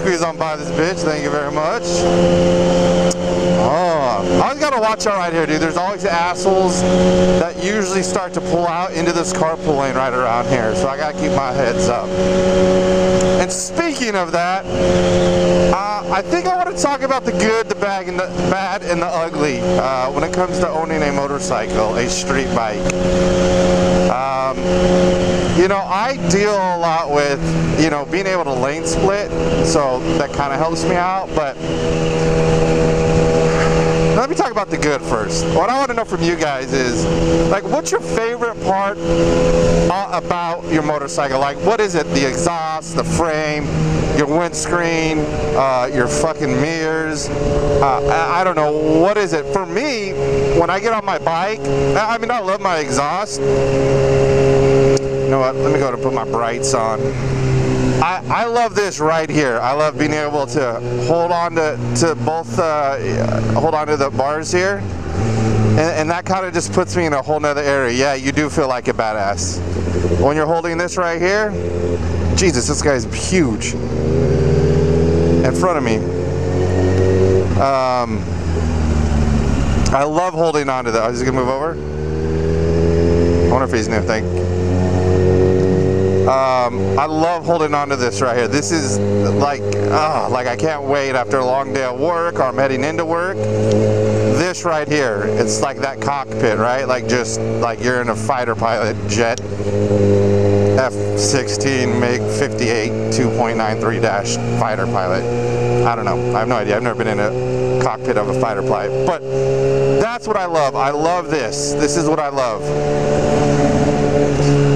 squeeze on by this bitch. Thank you very much. Oh, I always gotta watch out right here, dude. There's always assholes that usually start to pull out into this carpool lane right around here, so I gotta keep my heads up. And speaking of that, I think I want to talk about the good, the bad, and the ugly when it comes to owning a motorcycle, a street bike. You know, I deal a lot with, you know, being able to lane split, so that kind of helps me out, but let me talk about the good first. What I want to know from you guys is, like, what's your favorite part about your motorcycle? Like, what is it? The exhaust, the frame, your windscreen, your fucking mirrors? I don't know. What is it? For me, when I get on my bike, I mean, I love my exhaust. You know what? Let me go and put my brights on. I love this right here. I love being able to hold on to both, hold on to the bars here, and that kind of just puts me in a whole nother area. Yeah, you do feel like a badass when you're holding this right here. Jesus, this guy's huge in front of me. I love holding on to that. Is he gonna move over? I wonder if he's new. I love holding on to this right here. This is like I can't wait after a long day of work, or I'm heading into work. This right here, it's like that cockpit, right? Like just like you're in a fighter pilot jet, F-16 MiG-58 2.93- fighter pilot. I don't know. I have no idea. I've never been in a cockpit of a fighter pilot, but that's what I love. I love this. This is what I love.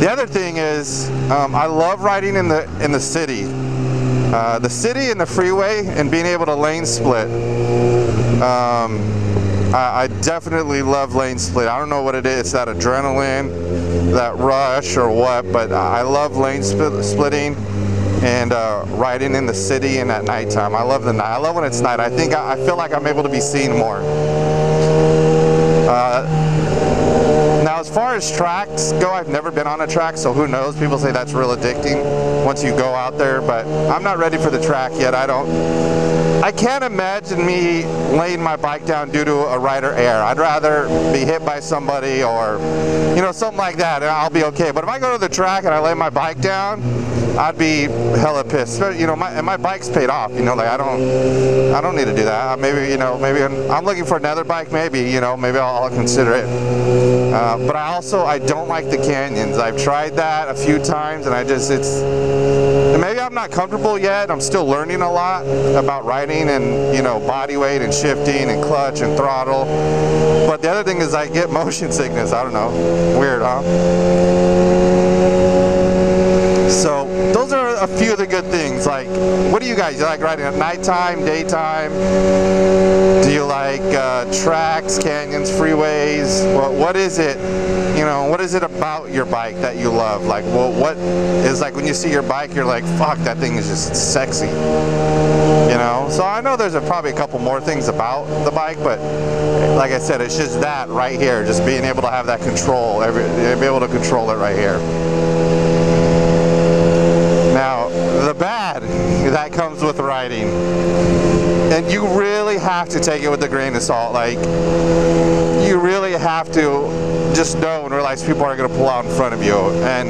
The other thing is, I love riding in the city. The city and the freeway, and being able to lane split. I definitely love lane split. I don't know what it is, that adrenaline, that rush, or what, but I love lane splitting and riding in the city and at nighttime. I love the night. I love when it's night. I feel like I'm able to be seen more. Now, as far as tracks go, I've never been on a track, so who knows? People say that's real addicting once you go out there, but I'm not ready for the track yet. I can't imagine me laying my bike down due to a rider error. I'd rather be hit by somebody, or, you know, something like that, and I'll be okay. But if I go to the track and I lay my bike down, I'd be hella pissed. You know, my bike's paid off. You know, like I don't need to do that. Maybe, you know, maybe I'm looking for another bike. Maybe, you know, maybe I'll consider it. But I don't like the canyons. I've tried that a few times, and maybe I'm not comfortable yet. I'm still learning a lot about riding, and, you know, body weight and shifting and clutch and throttle. But the other thing is I get motion sickness. I don't know. Weird, huh? So those are a few of the good things. Like, what do you guys, you like riding at nighttime, daytime? Do you like tracks, canyons, freeways? What is it, you know, what is it about your bike that you love? Like, well, what is, like, when you see your bike, you're like, fuck, that thing is just sexy, you know? So I know there's probably a couple more things about the bike, but like I said, it's just that right here, just being able to have that control, be able to control it right here. Now, the bad that comes with riding, and you really have to take it with a grain of salt. Like, you really have to just know and realize people are going to pull out in front of you, and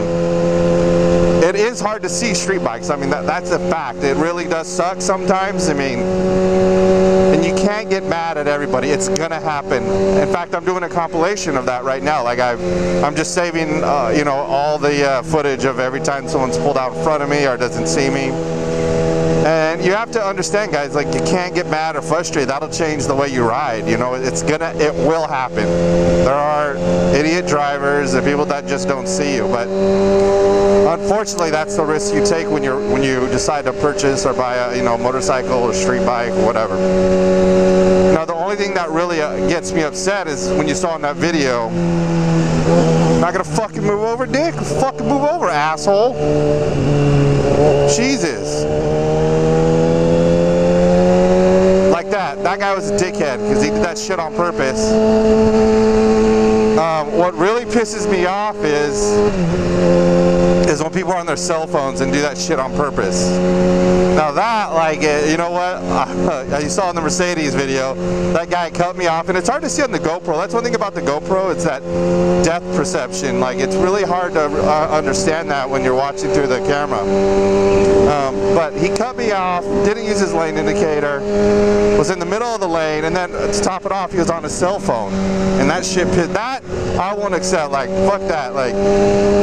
it is hard to see street bikes. I mean, that's a fact. It really does suck sometimes. I mean, and you can't get mad at everybody. It's gonna happen. In fact, I'm doing a compilation of that right now. Like, I'm just saving, you know, all the footage of every time someone's pulled out in front of me or doesn't see me. And you have to understand, guys, like, you can't get mad or frustrated. That'll change the way you ride. You know, it will happen. There are idiot drivers and people that just don't see you, but unfortunately, that's the risk you take when you decide to purchase or buy a, you know, motorcycle or street bike or whatever. Now, the only thing that really gets me upset is when you saw in that video, not gonna fucking move over, dick? Fucking move over, asshole. Jesus. Like that. That guy was a dickhead because he did that shit on purpose. What really pisses me off is when people are on their cell phones and do that shit on purpose. Now that, like, you know what? You saw in the Mercedes video, that guy cut me off, and it's hard to see on the GoPro. That's one thing about the GoPro, it's that depth perception. Like, it's really hard to understand that when you're watching through the camera. But he cut me off, didn't use his lane indicator, was in the middle of the lane, and then to top it off, he was on his cell phone. And that shit, that I won't accept. Like, fuck that. Like,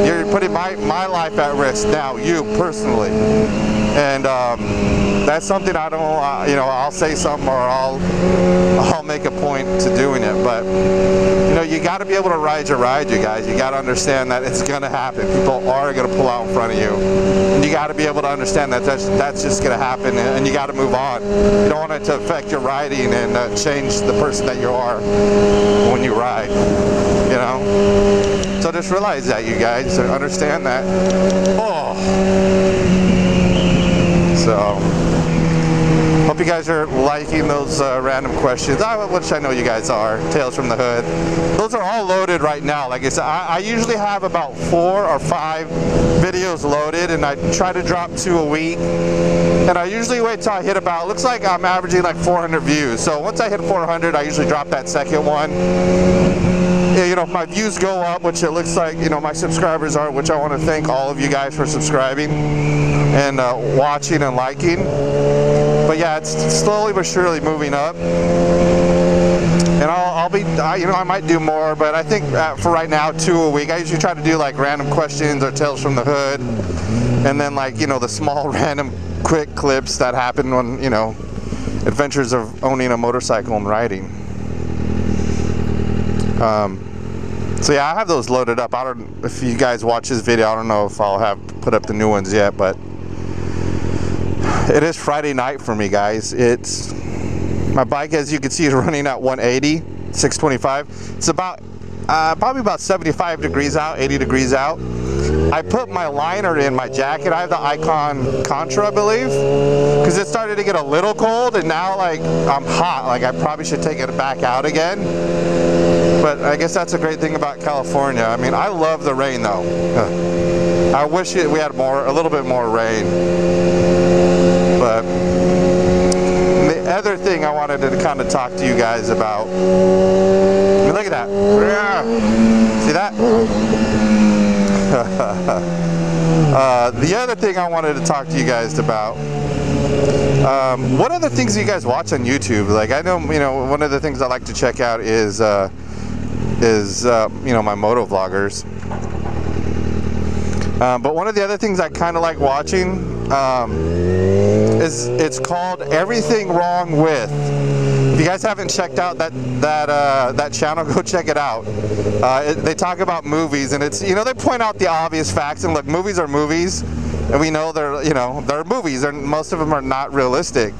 you're putting my life at risk now, you personally. And that's something I don't, you know, I'll say something or I'll make a point to doing it. But, you know, you got to be able to ride your ride, you guys. You got to understand that it's going to happen. People are going to pull out in front of you. And you got to be able to understand that that's just going to happen, and you got to move on. You don't want it to affect your riding and change the person that you are when you ride, you know? So just realize that, you guys. Understand that. Oh. So, hope you guys are liking those random questions, which I know you guys are. Tales from the Hood. Those are all loaded right now. Like I said, I usually have about 4 or 5 videos loaded, and I try to drop 2 a week. And I usually wait till I hit about, looks like I'm averaging like 400 views. So once I hit 400, I usually drop that second one. You know, if my views go up, which it looks like, you know, my subscribers are, which I want to thank all of you guys for subscribing and watching and liking. But yeah, it's slowly but surely moving up. And I'll be, you know, I might do more, but I think for right now, 2 a week. I usually try to do like random questions or Tales from the Hood. And then, like, you know, the small random quick clips that happen when, you know, adventures of owning a motorcycle and riding. So yeah, I have those loaded up. I don't, if you guys watch this video, I don't know if I'll have put up the new ones yet, but it is Friday night for me, guys. It's, my bike, as you can see, is running at 180, 625. It's about, probably about 75 degrees out, 80 degrees out. I put my liner in my jacket. I have the Icon Contra, I believe, because it started to get a little cold, and now, like, I'm hot. Like, I probably should take it back out again. But I guess that's a great thing about California. I mean, I love the rain, though. I wish we had a little bit more rain. But the other thing I wanted to kind of talk to you guys about. I mean, look at that. See that? The other thing I wanted to talk to you guys about. What other things do you guys watch on YouTube? Like, I know, you know, one of the things I like to check out is you know, my moto vloggers. But one of the other things I kind of like watching is, it's called Everything Wrong With. If you guys haven't checked out that channel, go check it out. They talk about movies, and it's, you know, they point out the obvious facts, and look, movies are movies, and we know they're, you know, they're movies, and most of them are not realistic.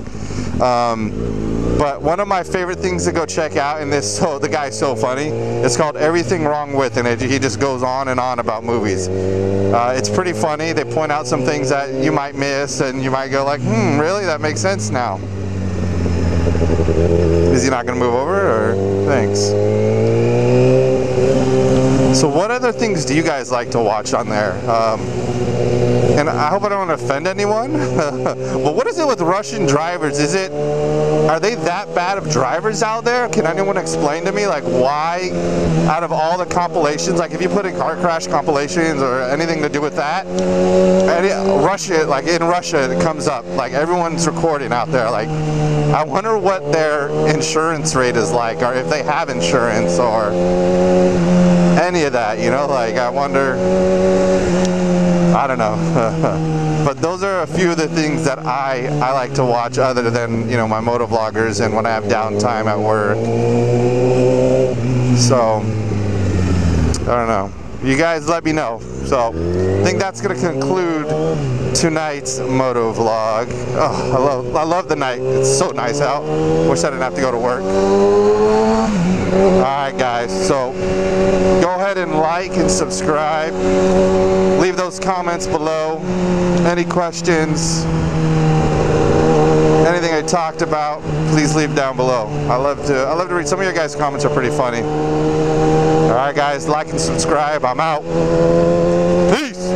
But one of my favorite things to go check out, and the guy's so funny, it's called Everything Wrong With, and he just goes on and on about movies. It's pretty funny. They point out some things that you might miss, and you might go like, really? That makes sense now. Is he not going to move over, or thanks? So what other things do you guys like to watch on there? And I hope I don't want to offend anyone. But what is it with Russian drivers? Are they that bad of drivers out there? Can anyone explain to me, like, why, out of all the compilations, like if you put in car crash compilations or anything to do with that, Russia, like in Russia, it comes up, like everyone's recording out there. Like, I wonder what their insurance rate is like, or if they have insurance, or any of that, you know, like, I wonder, I don't know. But those are a few of the things that I like to watch, other than, you know, my moto vloggers and when I have downtime at work. So, I don't know. You guys let me know. So, I think that's going to conclude tonight's moto vlog. Oh, I love the night. It's so nice out. Wish I didn't have to go to work. Alright guys, so go ahead and like and subscribe. Leave those comments below. Any questions, anything I talked about, please leave down below. I love to read. Some of your guys' comments are pretty funny. Alright guys, like and subscribe. I'm out. Peace!